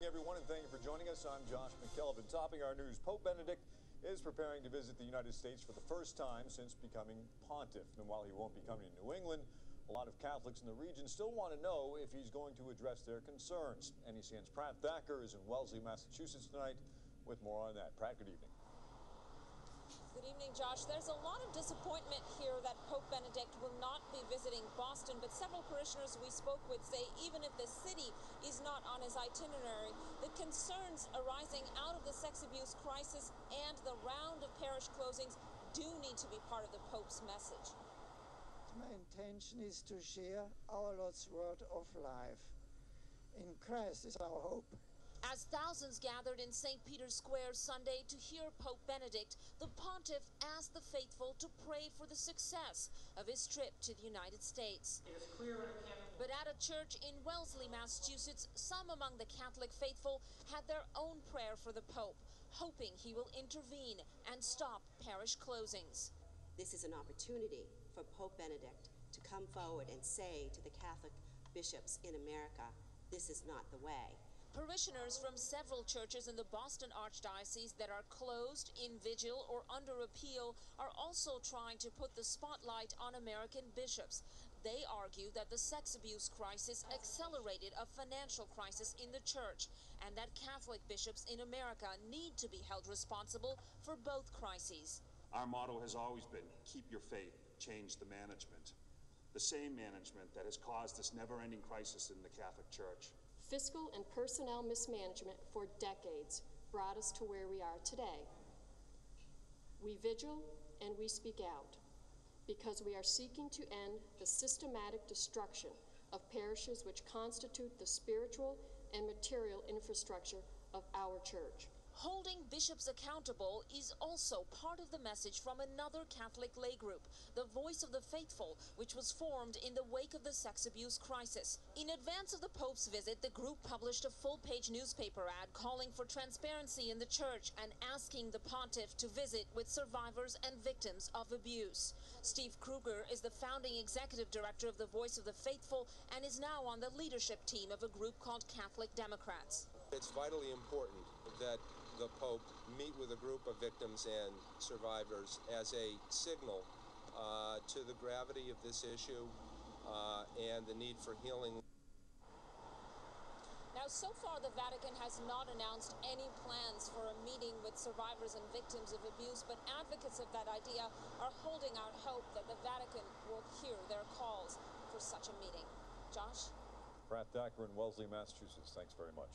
Everyone, and thank you for joining us. I'm Josh McKelvin. Topping our news, Pope Benedict is preparing to visit the United States for the first time since becoming pontiff. And while he won't be coming to New England, a lot of Catholics in the region still want to know if he's going to address their concerns. NECN's Pratt Thacker is in Wellesley, Massachusetts tonight with more on that. Pratt, good evening. Good evening, Josh. There's a lot of disappointment here that Pope Benedict will not be visiting Boston, but several parishioners we spoke with say even if the city is not on his itinerary, the concerns arising out of the sex abuse crisis and the round of parish closings do need to be part of the Pope's message. My intention is to share our Lord's word of life. In Christ is our hope. As thousands gathered in St. Peter's Square Sunday to hear Pope Benedict, the pontiff asked the faithful to pray for the success of his trip to the United States. It is clear But at a church in Wellesley, Massachusetts, some among the Catholic faithful had their own prayer for the Pope, hoping he will intervene and stop parish closings. This is an opportunity for Pope Benedict to come forward and say to the Catholic bishops in America, this is not the way. Parishioners from several churches in the Boston Archdiocese that are closed, in vigil, or under appeal are also trying to put the spotlight on American bishops. They argue that the sex abuse crisis accelerated a financial crisis in the church and that Catholic bishops in America need to be held responsible for both crises. Our motto has always been, keep your faith, change the management. The same management that has caused this never-ending crisis in the Catholic Church. Fiscal and personnel mismanagement for decades brought us to where we are today. We vigil and we speak out because we are seeking to end the systematic destruction of parishes which constitute the spiritual and material infrastructure of our church. Holding bishops accountable is also part of the message from another Catholic lay group, the Voice of the Faithful, which was formed in the wake of the sex abuse crisis. In advance of the Pope's visit, the group published a full-page newspaper ad calling for transparency in the church and asking the pontiff to visit with survivors and victims of abuse. Steve Kruger is the founding executive director of the Voice of the Faithful and is now on the leadership team of a group called Catholic Democrats. It's vitally important that the Pope meet with a group of victims and survivors as a signal to the gravity of this issue and the need for healing. Now, so far, the Vatican has not announced any plans for a meeting with survivors and victims of abuse, but advocates of that idea are holding out hope that the Vatican will hear their calls for such a meeting. Josh? Pratt Thacker in Wellesley, Massachusetts. Thanks very much.